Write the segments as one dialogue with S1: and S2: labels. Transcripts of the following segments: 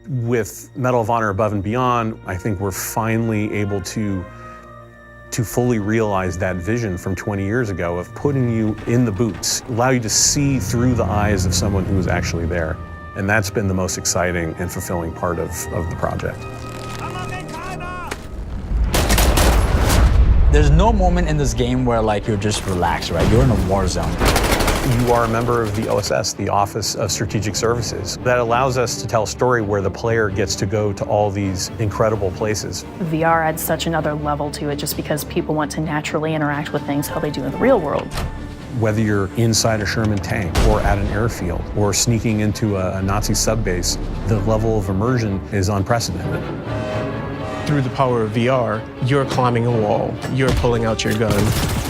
S1: With Medal of Honor Above and Beyond, I think we're finally able to fully realize that vision from 20 years ago of putting you in the boots, allow you to see through the eyes of someone who is actually there. And that's been the most exciting and fulfilling part of the project.
S2: There's no moment in this game where you're just relaxed, right? You're in a war zone.
S1: You are a member of the OSS, the Office of Strategic Services. That allows us to tell a story where the player gets to go to all these incredible places.
S3: VR adds such another level to it just because people want to naturally interact with things how they do in the real world.
S1: Whether you're inside a Sherman tank or at an airfield or sneaking into a Nazi sub base, the level of immersion is unprecedented.
S4: Through the power of VR, you're climbing a wall, you're pulling out your gun,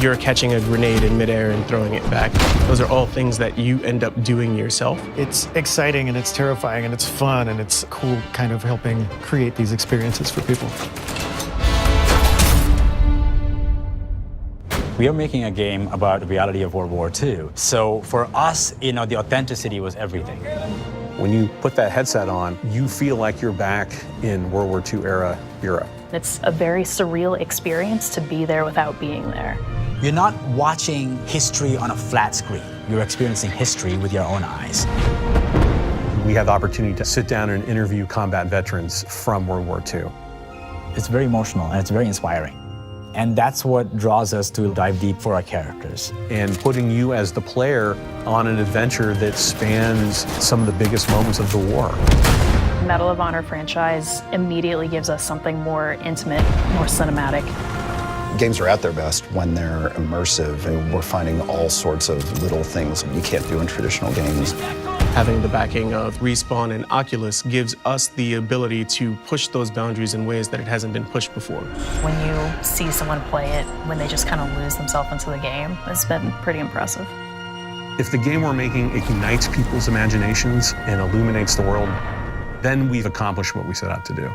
S4: you're catching a grenade in midair and throwing it back. Those are all things that you end up doing yourself.
S5: It's exciting and it's terrifying and it's fun and it's cool kind of helping create these experiences for people.
S2: We are making a game about the reality of World War II. So for us, the authenticity was everything.
S1: When you put that headset on, you feel like you're back in World War II era Europe.
S3: It's a very surreal experience to be there without being there.
S2: You're not watching history on a flat screen. You're experiencing history with your own eyes.
S1: We have the opportunity to sit down and interview combat veterans from World War II.
S2: It's very emotional and it's very inspiring. And that's what draws us to dive deep for our characters.
S1: And putting you as the player on an adventure that spans some of the biggest moments of the war.
S3: Medal of Honor franchise immediately gives us something more intimate, more cinematic.
S6: Games are at their best when they're immersive, and we're finding all sorts of little things you can't do in traditional games.
S4: Having the backing of Respawn and Oculus gives us the ability to push those boundaries in ways that it hasn't been pushed before.
S3: When you see someone play it, when they just kind of lose themselves into the game, it's been pretty impressive.
S1: If the game we're making ignites people's imaginations and illuminates the world, then we've accomplished what we set out to do.